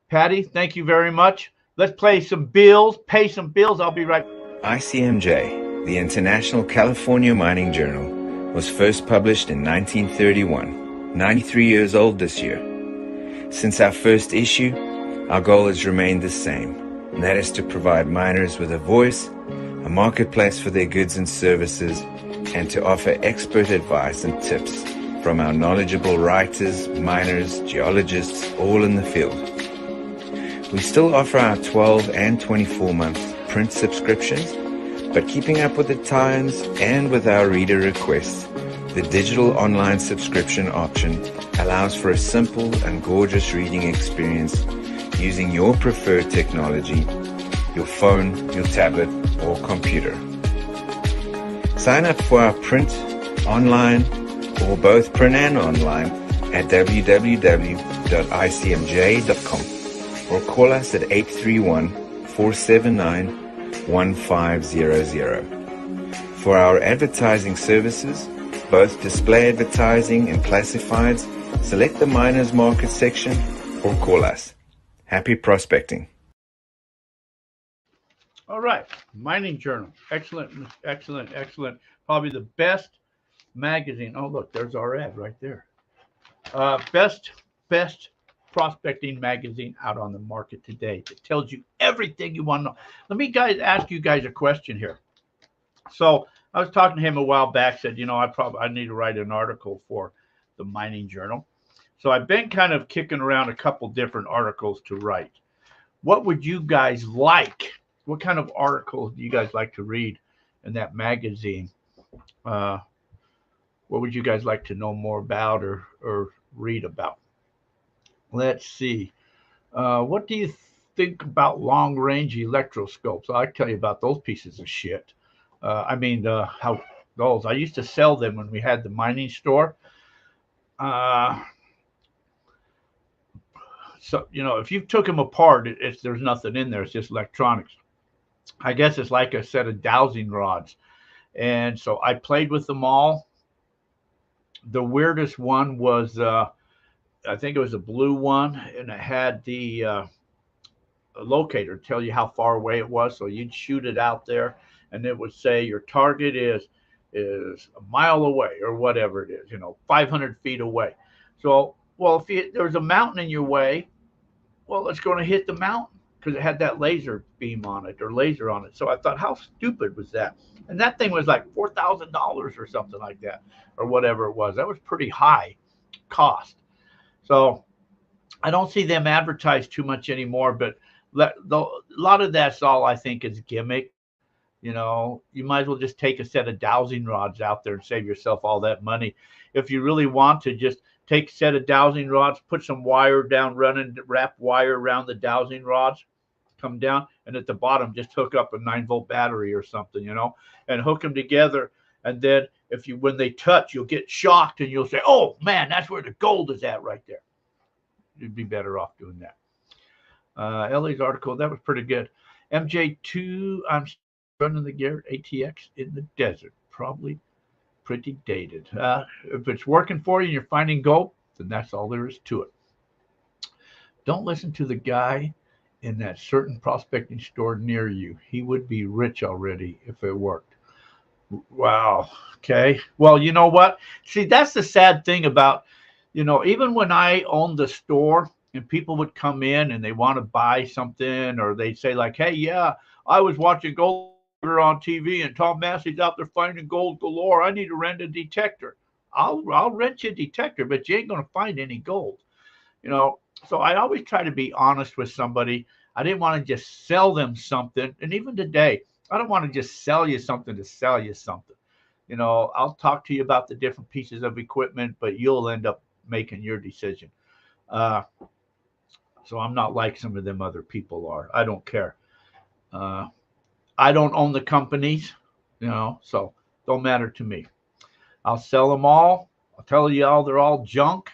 Patty, thank you very much. Let's pay some bills. I'll be right back. ICMJ, the International California Mining Journal, was first published in 1931, 93 years old this year. Since our first issue, our goal has remained the same, and that is to provide miners with a voice, a marketplace for their goods and services, and to offer expert advice and tips from our knowledgeable writers, miners, geologists, all in the field. We still offer our 12 and 24-month print subscriptions, but keeping up with the times and with our reader requests, the digital online subscription option allows for a simple and gorgeous reading experience using your preferred technology, your phone, your tablet, or computer. Sign up for our print, online, or both print and online at www.icmj.com or call us at 831-479-1500. For our advertising services, both display advertising and classifieds, select the Miners Market section or call us. Happy prospecting. All right. Mining Journal. Excellent. Probably the best magazine. Oh, look, there's our ad right there. Best prospecting magazine out on the market today that tells you everything you want to know. Let me ask you guys a question here. So I was talking to him a while back, said, I need to write an article for the Mining Journal. So I've been kind of kicking around a couple different articles to write. What would you guys like? What kind of articles do you guys like to read in that magazine? What would you guys like to know more about or read about? Let's see. What do you think about long-range electroscopes? I tell you about those pieces of shit. How those. I used to sell them when we had the mining store. So, if you took them apart, there's nothing in there. It's just electronics. I guess it's like a set of dowsing rods. And so I played with them all. The weirdest one was, I think it was a blue one, and it had the locator tell you how far away it was. So you'd shoot it out there, and it would say your target is a mile away or whatever it is, 500 feet away. So, well, if there's a mountain in your way, well, it's going to hit the mountain because it had that laser beam on it or laser on it. So I thought, how stupid was that? And that thing was like $4,000 or something like that, or whatever it was. That was pretty high cost. So I don't see them advertised too much anymore, but a lot of that's all I think is gimmick. You might as well just take a set of dowsing rods out there and save yourself all that money. If you really want to just take a set of dowsing rods, put some wire down, wrap wire around the dowsing rods, come down, and at the bottom just hook up a 9-volt battery or something, and hook them together. And then when they touch, you'll get shocked and you'll say, oh man, that's where the gold is at right there. You'd be better off doing that. Ellie's article, that was pretty good. MJ2, I'm running the Garrett ATX in the desert. Probably pretty dated. If it's working for you and you're finding gold, then that's all there is to it. Don't listen to the guy in that certain prospecting store near you. He would be rich already if it worked. Wow. Okay. Well, you know what? See, that's the sad thing about, even when I owned the store and people would come in and they want to buy something, or they'd say like, hey, yeah, I was watching gold on TV and Tom Massey's out there finding gold galore. I need to rent a detector. I'll rent you a detector, but you ain't gonna find any gold. You know, so I always try to be honest with somebody. I didn't want to just sell them something, and even today, I don't want to just sell you something to sell you something. You know, I'll talk to you about the different pieces of equipment, but you'll end up making your decision. Uh, so I'm not like some of them other people are. I don't care. Uh, I don't own the companies, you know, so don't matter to me. I'll sell them all. I'll tell you all they're all junk.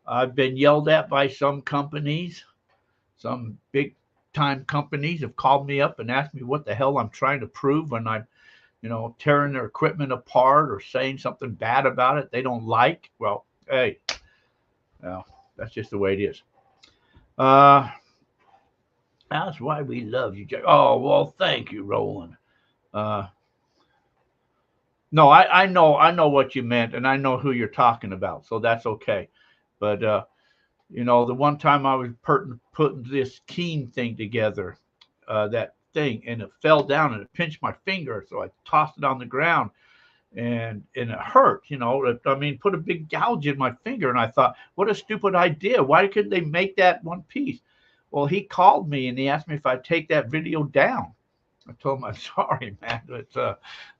I've been yelled at by some companies. Some big time companies have called me up and asked me what the hell I'm trying to prove when I'm, tearing their equipment apart or saying something bad about it they don't like. Well, hey, well, that's just the way it is. Uh, that's why we love you, Jack. Oh, well, thank you, Roland. Uh, no, I know what you meant, and I know who you're talking about, so that's okay. But the one time I was putting this keen thing together, that thing, and it fell down and it pinched my finger, so I tossed it on the ground, and it hurt. I mean, put a big gouge in my finger, and I thought, what a stupid idea. Why couldn't they make that one piece? Well, he called me and he asked me if I'd take that video down. I told him I'm sorry, man. But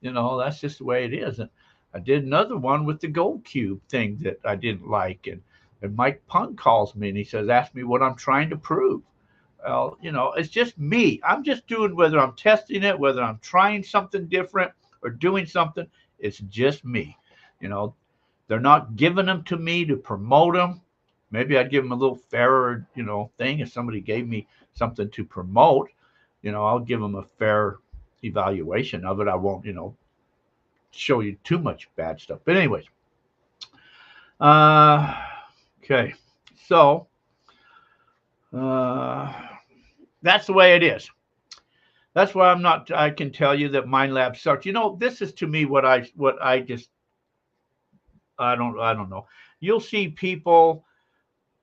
that's just the way it is. And I did another one with the gold cube thing that I didn't like, and Mike Punk calls me and he says, "Ask me what I'm trying to prove." Well, it's just me. I'm just doing whether I'm testing it, whether I'm trying something different or doing something. It's just me. You know, they're not giving them to me to promote them. Maybe I'd give them a little fairer, thing if somebody gave me something to promote. I'll give them a fair evaluation of it. I won't, show you too much bad stuff. But anyways, uh, okay, so uh, that's the way it is. That's why I'm not. I can tell you that Mind Lab sucks. This is to me what I just I don't know. You'll see people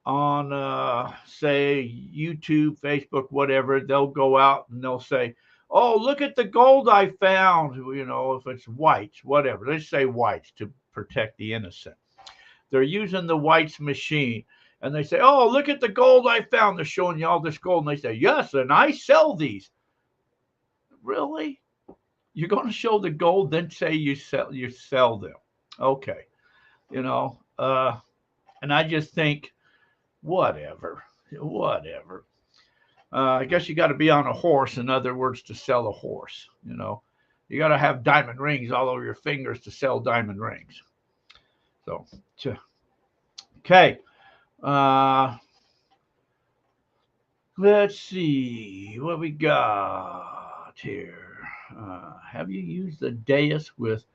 on say YouTube, Facebook, whatever. They'll go out and they'll say, "Oh, look at the gold I found." If it's whites, whatever. They say whites to protect the innocent. They're using the whites machine. And they say, "Oh, look at the gold I found." They're showing you all this gold. And they say, "Yes, and I sell these." Really? You're going to show the gold, then say you sell them? Okay, you know. And I just think, whatever, whatever. I guess you got to be on a horse. In other words, to sell a horse. You got to have diamond rings all over your fingers to sell diamond rings. So, okay. Let's see what we got here. Have you used the dais with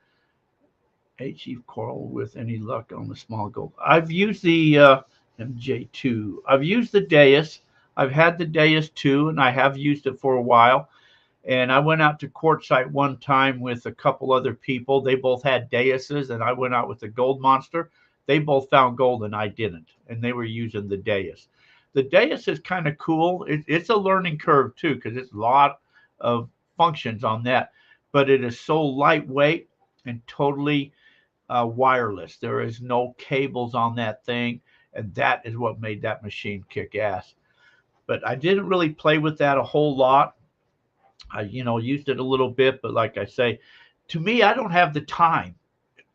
Chief Coral with any luck on the small gold? I've used the MJ2. I've used the dais. I've had the dais too, and I have used it for a while. And I went out to Quartzsite one time with a couple other people. They both had daises, and I went out with the gold monster. They both found gold, and I didn't. And they were using the dais. The dais is kind of cool. It's a learning curve too, because it's a lot of functions on that. But it is so lightweight and totally wireless. There is no cables on that thing, and that is what made that machine kick ass. But I didn't really play with that a whole lot. I, used it a little bit, but like I say, to me, I don't have the time.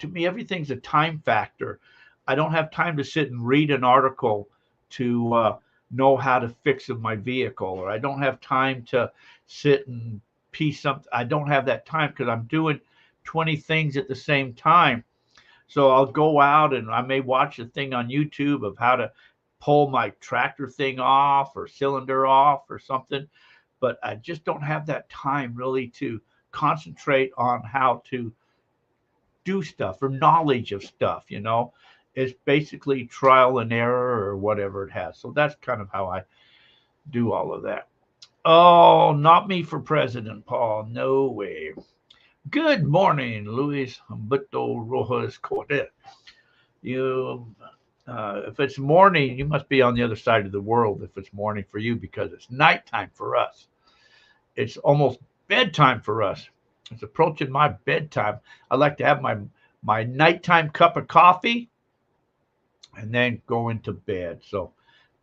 To me, everything's a time factor. I don't have time to sit and read an article to know how to fix my vehicle, or I don't have time to sit and piece something. I don't have that time because I'm doing 20 things at the same time. So I'll go out and I may watch a thing on YouTube of how to pull my tractor thing off or cylinder off or something. But I just don't have that time really to concentrate on how to do stuff or knowledge of stuff. It's basically trial and error or whatever it has. So that's kind of how I do all of that. Oh, not me for president, Paul. No way. Good morning, Luis Humberto Rojas Cordet. If it's morning, you must be on the other side of the world if it's morning for you, because it's nighttime for us. It's almost bedtime for us. It's approaching my bedtime. I like to have my nighttime cup of coffee, and then go into bed. So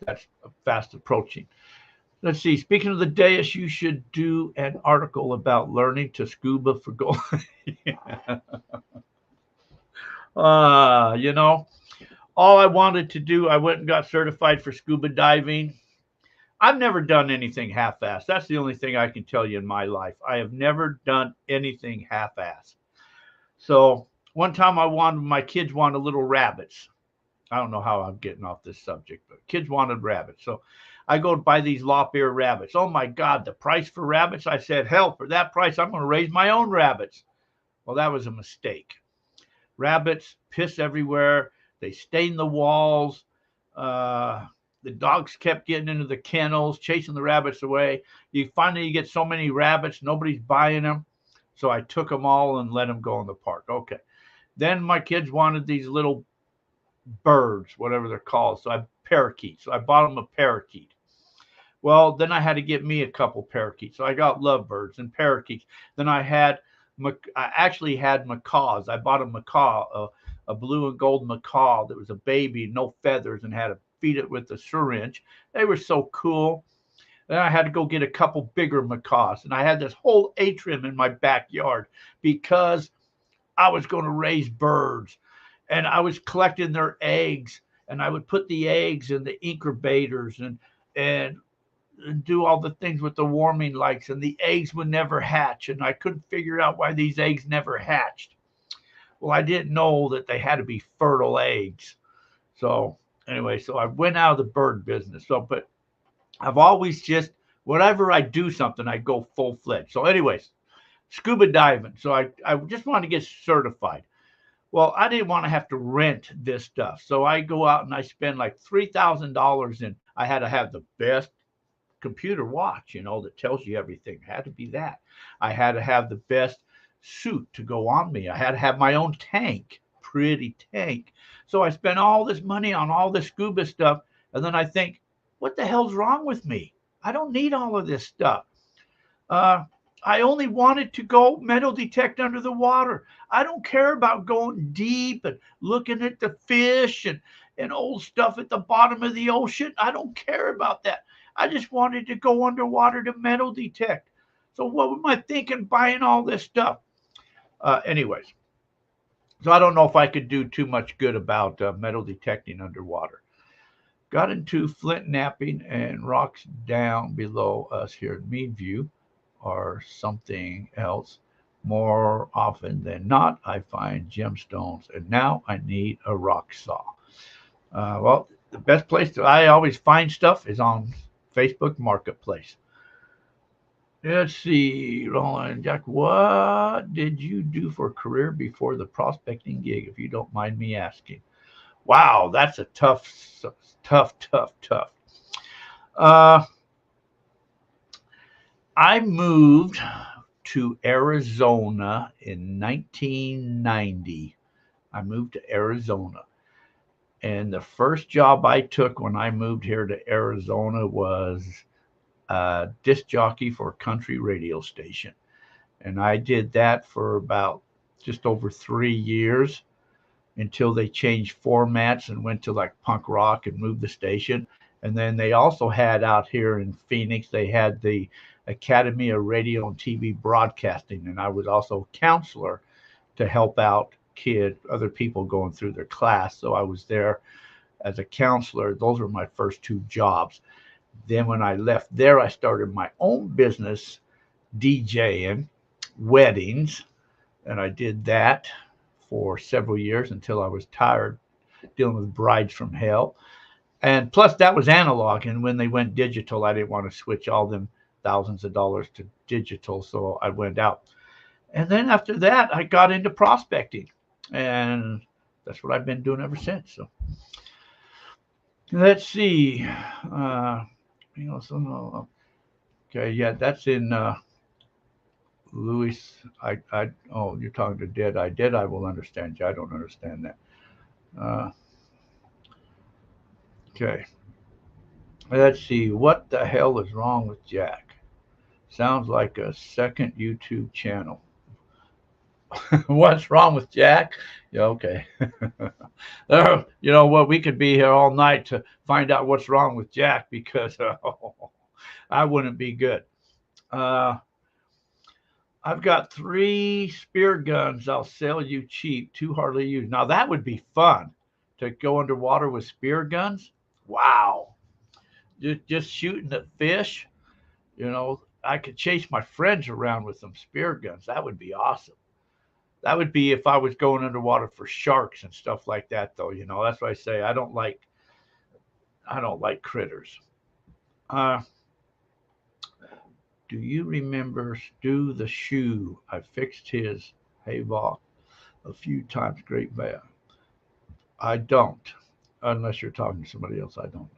that's fast approaching. Let's see. Speaking of the dais, you should do an article about learning to scuba for gold. Yeah. You know, all I wanted to do, I went and got certified for scuba diving. I've never done anything half-assed. That's the only thing I can tell you in my life. I have never done anything half-assed. So one time my kids wanted little rabbits. I don't know how I'm getting off this subject, but kids wanted rabbits. So I go to buy these lop ear rabbits. Oh my God, the price for rabbits. I said, hell, for that price, I'm going to raise my own rabbits. Well, that was a mistake. Rabbits piss everywhere. They stain the walls. The dogs kept getting into the kennels, chasing the rabbits away. You get so many rabbits, nobody's buying them. So I took them all and let them go in the park. Okay. Then my kids wanted these little birds, whatever they're called. So parakeets. So I bought them a parakeet. Well, then I had to get me a couple parakeets. So I got lovebirds and parakeets. Then I actually had macaws. I bought a macaw, a blue and gold macaw that was a baby, no feathers, and had to feed it with a syringe. They were so cool. Then I had to go get a couple bigger macaws. And I had this whole atrium in my backyard because I was going to raise birds. And I was collecting their eggs. And I would put the eggs in the incubators and do all the things with the warming lights, and the eggs would never hatch. And I couldn't figure out why these eggs never hatched. Well, I didn't know that they had to be fertile eggs. So anyway, so I went out of the bird business. So, but I've always just, whenever I do something, I go full fledged. So anyways, scuba diving. So I just wanted to get certified. Well, I didn't want to have to rent this stuff. So I go out and I spend like $3,000, and I had to have the best computer watch, that tells you everything. It had to be that. I had to have the best suit to go on me. I had to have my own tank, pretty tank. So I spent all this money on all this scuba stuff. And then I think, what the hell's wrong with me? I don't need all of this stuff. I only wanted to go metal detect under the water. I don't care about going deep and looking at the fish and old stuff at the bottom of the ocean. I don't care about that. I just wanted to go underwater to metal detect. So what am I thinking buying all this stuff? Anyways, so I don't know if I could do too much good about metal detecting underwater. Got into flint napping and rocks down below us here at Meadview or something else. More often than not, I find gemstones, and now I need a rock saw. Well, the best place I always find stuff is on Facebook Marketplace. Let's see, Roland Jack, what did you do for a career before the prospecting gig, if you don't mind me asking? Wow, that's a tough. Uh, I moved to Arizona in 1990. I moved to Arizona. And the first job I took when I moved here to Arizona was a disc jockey for a country radio station. And I did that for about just over 3 years until they changed formats and went to like punk rock and moved the station. And then they also had out here in Phoenix, they had the Academy of Radio and TV Broadcasting. And I was also a counselor to help out other people going through their class. So I was there as a counselor. Those were my first two jobs. Then when I left there, I started my own business, DJing weddings. And I did that for several years until I was tired dealing with brides from hell. And plus that was analog. And when they went digital, I didn't want to switch all them thousands of dollars to digital. So I went out. And then after that, I got into prospecting. And that's what I've been doing ever since. So let's see. Okay, yeah, that's in Louis. Oh, you're talking to Deadeye. Deadeye will understand you. I don't understand that. Okay. Let's see. What the hell is wrong with Jack? Sounds like a second YouTube channel. What's wrong with Jack? Yeah, okay. You know what? We could be here all night to find out what's wrong with Jack because I wouldn't be good. Uh, I've got 3 spear guns I'll sell you cheap, 2 hardly used. Now that would be fun to go underwater with spear guns. Wow. Just shooting at fish. You know, I could chase my friends around with some spear guns. That would be awesome. That would be if I was going underwater for sharks and stuff like that, though. You know, that's why I say I don't like critters. Uh, do you remember Stu the Shoe? I fixed his hayloft a few times. Great man. I don't, unless you're talking to somebody else. I don't know.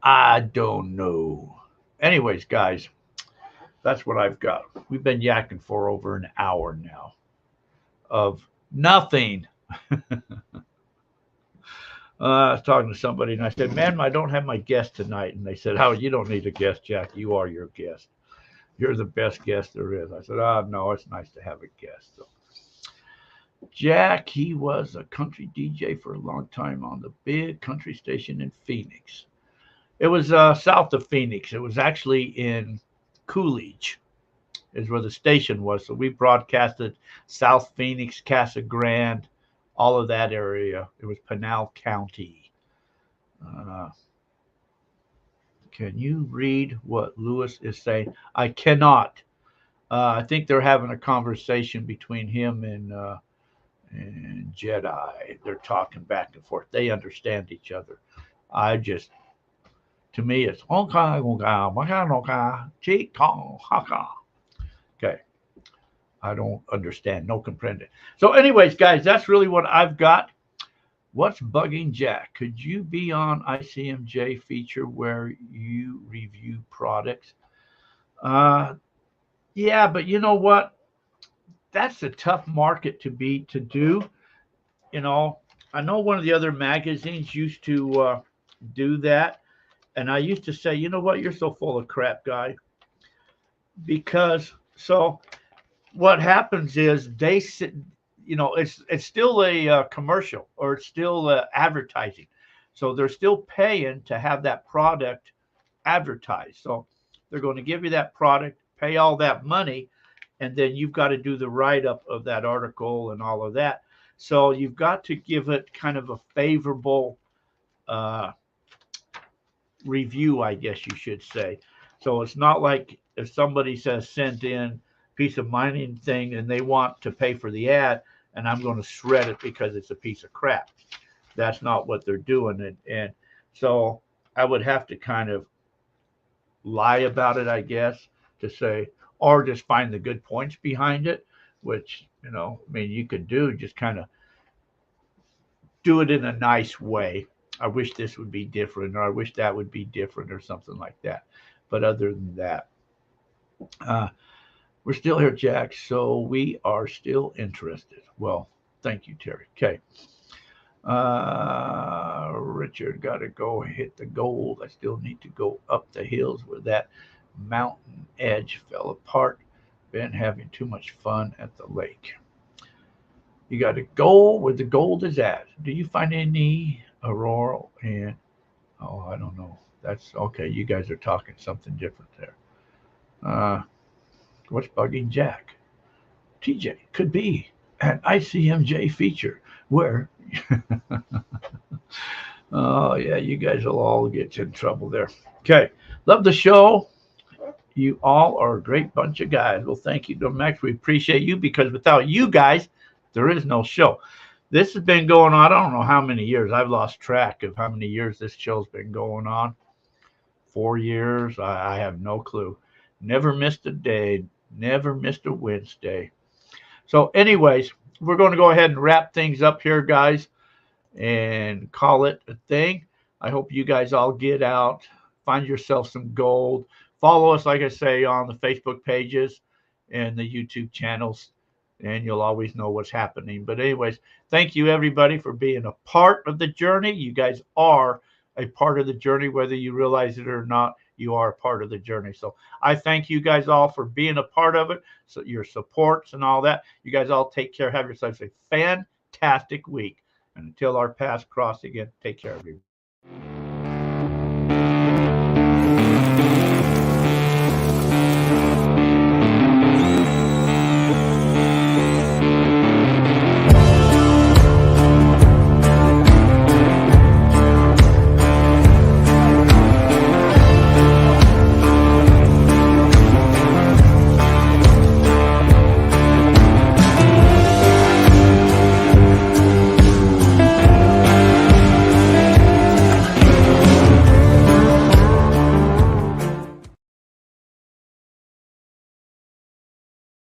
I don't know. Anyways, guys, that's what I've got. We've been yakking for over an hour now of nothing. I was talking to somebody and I said, "Man, I don't have my guest tonight." And they said, "Oh, you don't need a guest, Jack. You are your guest. You're the best guest there is." I said, "Oh, no, it's nice to have a guest." So, Jack, he was a country DJ for a long time on the big country station in Phoenix. It was south of Phoenix. It was actually in Coolidge, is where the station was. So we broadcasted South Phoenix, Casa Grande, all of that area. It was Pinal County. Uh, can you read what Lewis is saying? I cannot. I think they're having a conversation between him and Jedi. They're talking back and forth. They understand each other. I just, to me, it's okay, okay. I don't understand. No comprende. So, anyways, guys, that's really what I've got. What's bugging Jack? Could you be on ICMJ feature where you review products? Uh, yeah, but you know what? That's a tough market to do. You know, I know one of the other magazines used to do that, and I used to say, you know what, you're so full of crap, guy. Because so what happens is they sit, you know, it's still a commercial or it's still advertising, so they're still paying to have that product advertised. So they're going to give you that product, pay all that money, and then you've got to do the write up of that article and all of that. So you've got to give it kind of a favorable uh, review, I guess you should say. So it's not like if somebody says sent in piece of mining thing and they want to pay for the ad and I'm going to shred it because it's a piece of crap. That's not what they're doing. And so I would have to kind of lie about it, I guess, to say, or just find the good points behind it, which, you know, I mean, you could do just kind of do it in a nice way. I wish this would be different, or I wish that would be different, or something like that. But other than that, uh, we're still here, Jack. So we are still interested. Well, thank you, Terry. Okay. Richard, got to go hit the gold. I still need to go up the hills where that mountain edge fell apart. Been having too much fun at the lake. You got to go where the gold is at. Do you find any auroral and oh, I don't know. That's okay. You guys are talking something different there. Uh, what's bugging Jack? TJ could be an ICMJ feature where. Oh yeah, you guys will all get in trouble there. Okay, love the show. You all are a great bunch of guys. Well, thank you, Max. We appreciate you because without you guys, there is no show. This has been going on. I don't know how many years. I've lost track of how many years this show's been going on. 4 years. I have no clue. Never missed a day. Never missed a Wednesday. So, anyways, we're going to go ahead and wrap things up here, guys, and call it a thing. I hope you guys all get out, find yourself some gold. Follow us, like I say, on the Facebook pages and the YouTube channels, and you'll always know what's happening. But anyways, thank you, everybody, for being a part of the journey. You guys are a part of the journey, whether you realize it or not. you are a part of the journey. So I thank you guys all for being a part of it, so your supports and all that. You guys all take care. Have yourselves a fantastic week. And until our paths cross again, take care, everyone.